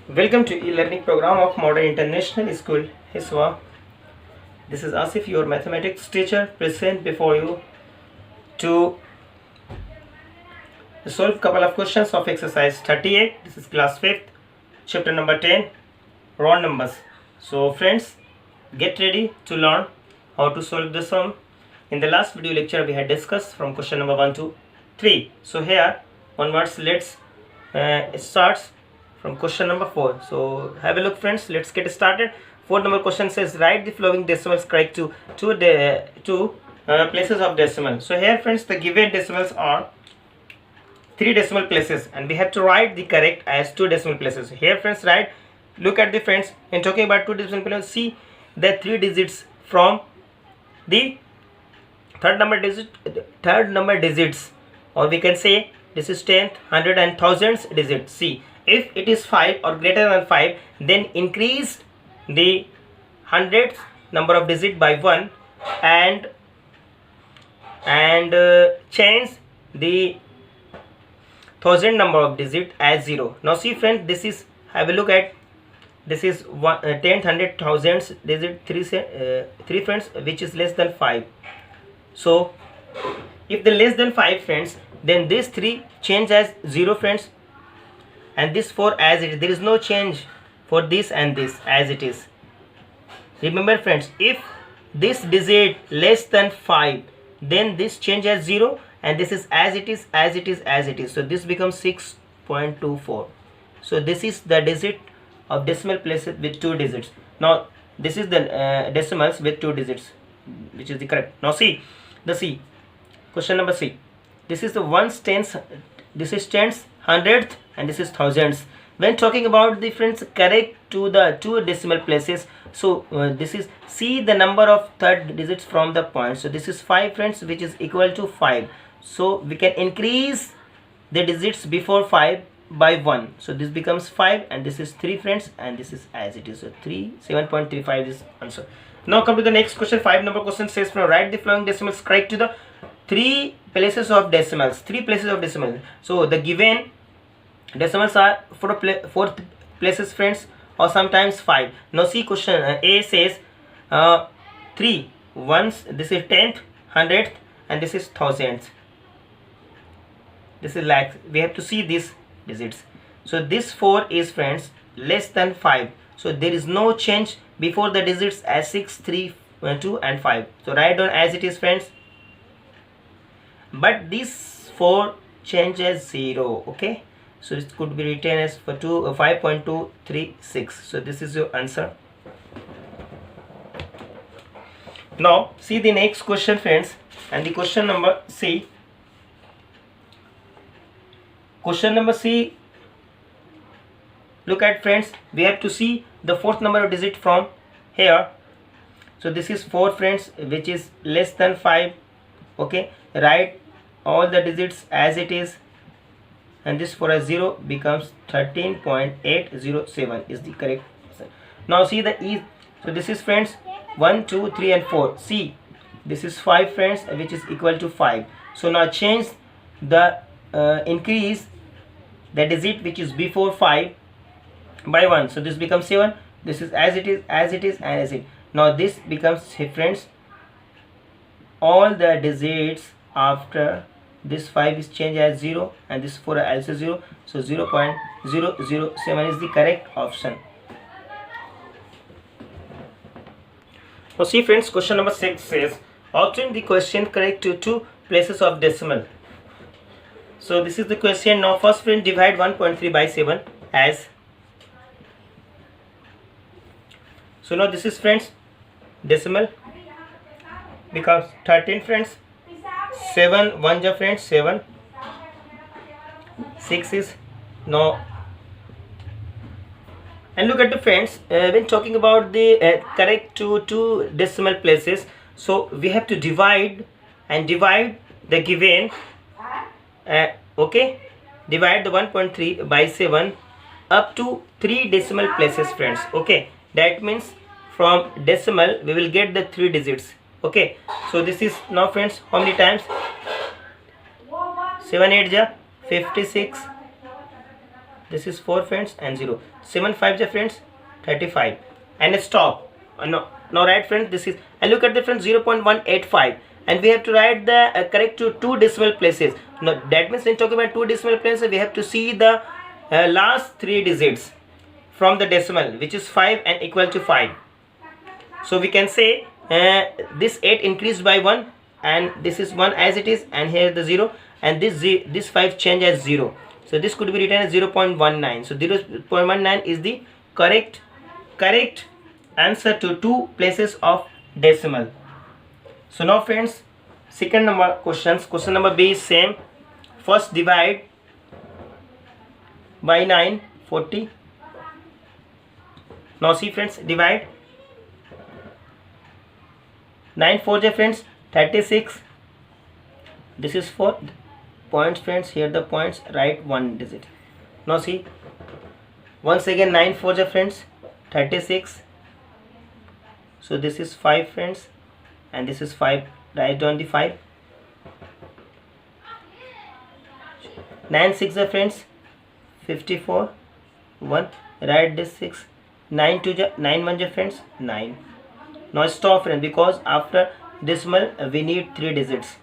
Welcome to e-learning program of Modern International School, HISWA. This is Asif, your mathematics teacher, present before you to solve couple of questions of exercise 38. This is class 5th, chapter number 10, round numbers. So friends, get ready to learn how to solve the sum. In the last video lecture, we had discussed from question number 1 to 3. So here onwards, let's start from question number 4. So have a look, friends. Let's get started. 4th number question says write the following decimals correct to two places of decimal. So here, friends, the given decimals are 3 decimal places, and we have to write the correct as 2 decimal places. Here, friends, write. Look at the friends. In talking about 2 decimal places, see the 3 digits from the third number digits, or we can say this is 10th, 100 and thousands digits. See, if it is 5 or greater than 5, then increase the hundredth number of digit by 1 and change the thousand number of digit as 0. Now see, friends, this is, have a look at, this is 10th, 100, thousands digit 3 friends, which is less than 5. So if the less than 5, friends, then this 3 change as 0, friends, and this 4 as it is. There is no change for this and this as it is. Remember, friends, if this digit less than 5, then this change as 0, and this is as it is, as it is, as it is. So this becomes 6.24. So this is the digit of decimal places with 2 digits. Now this is the decimals with 2 digits, which is the correct. Now see the C, question number C. This is the ones, tens, this is tens, hundredth, and this is thousands. When talking about the friends correct to the 2 decimal places, so this is, see the number of third digits from the point. So this is 5, friends, which is equal to 5. So we can increase the digits before 5 by 1. So this becomes 5, and this is 3, friends, and this is as it is. So 7.35 is answer. Now come to the next question. 5 number question says from write the following decimals correct to the 3 places of decimals. 3 places of decimals. So the given decimals are 4 places, friends, or sometimes 5. Now see question A says 3 ones. This is 10th, 100th, and this is thousands. This is lakhs. We have to see these digits. So this 4 is, friends, less than 5. So there is no change before the digits as 6, 3, 2 and 5. So write down as it is, friends. But this 4 change as 0. Okay. So it could be written as for 5.236. So this is your answer. Now see the next question, friends, and the question number C. Question number C. Look at, friends, we have to see the 4th number of digit from here. So this is 4, friends, which is less than 5. Okay, write all the digits as it is, and this for a 0 becomes 13.807 is the correct answer. Now see the E. So this is, friends, 1, 2, 3 and 4. See, this is 5, friends, which is equal to 5. So now change the increase the digit which is before 5 by 1. So this becomes 7. This is as it is, as it is, and as it. Now this becomes, friends, all the digits after this 5 is changed as 0, and this 4 also 0. So 0.007 is the correct option. Now see, friends, question number 6 says obtain the question correct to 2 places of decimal. So this is the question. Now first, friend, divide 1.3 by 7 as. So now this is, friends, decimal becomes 13, friends. 7 1 ja, friends, 7. 6 is now. And look at the, friends, when talking about the correct to 2 decimal places, so we have to divide the given okay, divide the 1.3 by 7 up to 3 decimal places, friends. Okay, that means from decimal we will get the 3 digits. Okay, so this is now, friends, how many times? 7 8 ja 56, this is 4 friends and 0. 7 5 ja friends 35 and stop. No right friends, this is, and look at the friends 0.185, and we have to write the correct to two decimal places. Now that means when talking about two decimal places, we have to see the last three digits from the decimal, which is 5 and equal to 5. So we can say this 8 increased by 1, and this is 1 as it is, and here the 0, and this 5 change as 0. So this could be written as 0.19. So 0.19 is the correct answer to two places of decimal. So now friends, second number questions. Question number B is same. First divide by 9 40. Now see friends, divide 9 4 ja friends 36. This is 4 points friends, here the points, write one digit. Now see, once again 9 4 ja friends 36. So this is 5 friends, and this is 5, write down the 5. 9 6 ja friends 54, 1, write this 6. 9 2 ja 9 1 ja friends 9. Now stop friends, because after decimal we need 3 digits.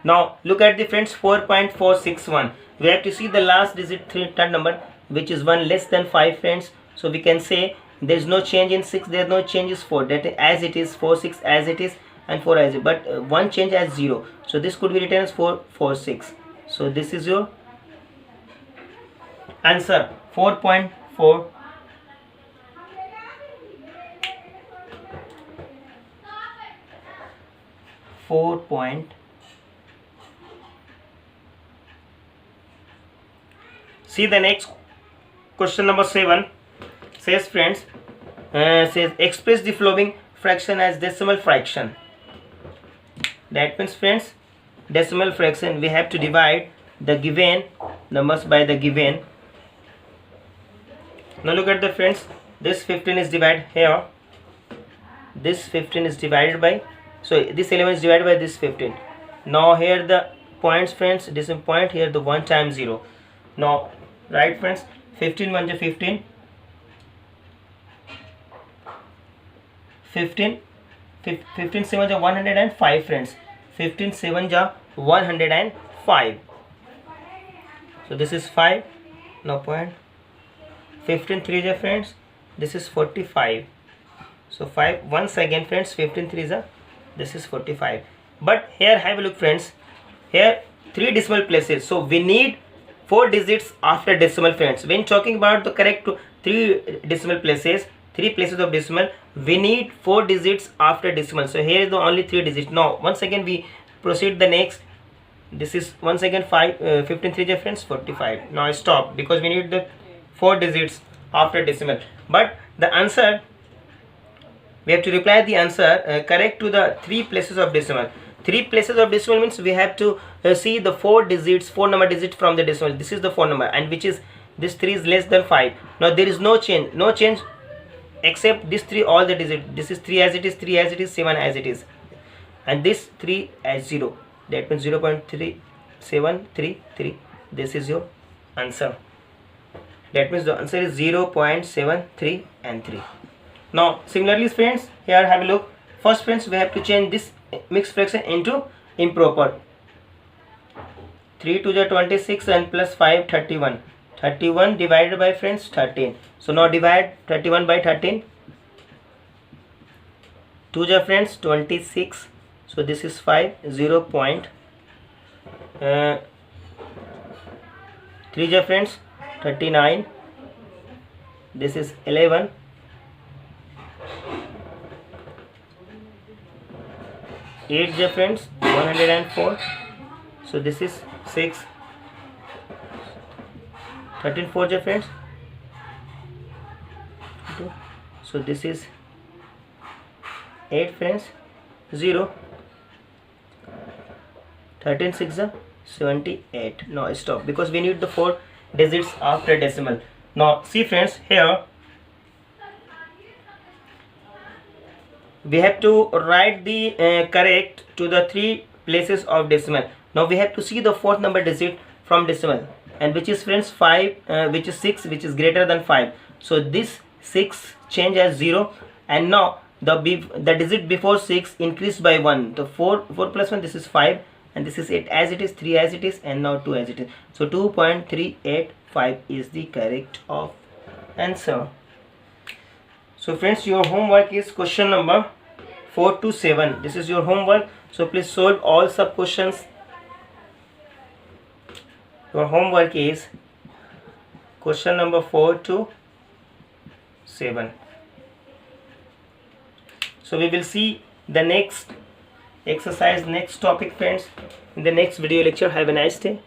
Now look at the friends 4.461. We have to see the last digit, third number, which is 1 less than 5 friends. So we can say there is no change in 6, there is no change in 4, that as it is, 4 6 as it is, and 4 as it, but one change as 0. So this could be written as 4 4 6. So this is your answer, 4.4. See the next question number 7 says friends, says express the following fraction as decimal fraction. That means friends, decimal fraction, we have to divide the given numbers by the given. Now look at the friends, this 15 is divided here, this 15 is divided by, so this 11 is divided by this 15. Now here the points friends, this is point, here the 1 times 0. Now right friends, 15 1 ja 15, 15 7 ja 105 friends, 15 7 ja 105. So this is 5, no point. 15 3 ja friends, this is 45. So 5, once again friends, 15 3 ja, this is 45. But here have a look friends, here 3 decimal places, so we need 4 digits after decimal friends. When talking about the correct 3 decimal places, 3 places of decimal, we need 4 digits after decimal. So here is the only 3 digits. Now once again we proceed the next. This is once again 15 3 friends 45. Now stop, because we need the 4 digits after decimal. But the answer, we have to reply the answer correct to the 3 places of decimal. 3 places of decimal means we have to see the 4 digits, 4 number digit from the decimal. This is the 4 number, and which is, this 3 is less than 5. Now there is no change except this 3, all the digits. This is 3 as it is, 3 as it is, 7 as it is, and this 3 as 0. That means 0.3733. This is your answer. That means the answer is 0.73 and 3. Now similarly friends, here have a look. First friends, we have to change this mixed fraction into improper. 3 2 ja 26 and plus 5 31. 31 divided by friends 13. So now divide 31 by 13. 2 ja friends 26. So this is 5, 0. 3 ja friends 39. This is 11. 8 ja friends 104. So this is 6. 13 4 ja friends 2. So this is 8 friends 0. 13 6 ja 78. Now stop, because we need the 4 digits after decimal. Now see friends, here we have to write the correct to the 3 places of decimal. Now we have to see the 4th number digit from decimal. and which is friends 5, which is 6, which is greater than 5. So this 6 change as 0, and now the digit before 6 increased by 1. So 4 plus 1, this is 5, and this is 8 as it is, 3 as it is, and now 2 as it is. So 2.385 is the correct of answer. So friends, your homework is question number 4 to 7. This is your homework. So please solve all sub questions. Your homework is question number 4 to 7. So we will see the next exercise, next topic friends, in the next video lecture. Have a nice day.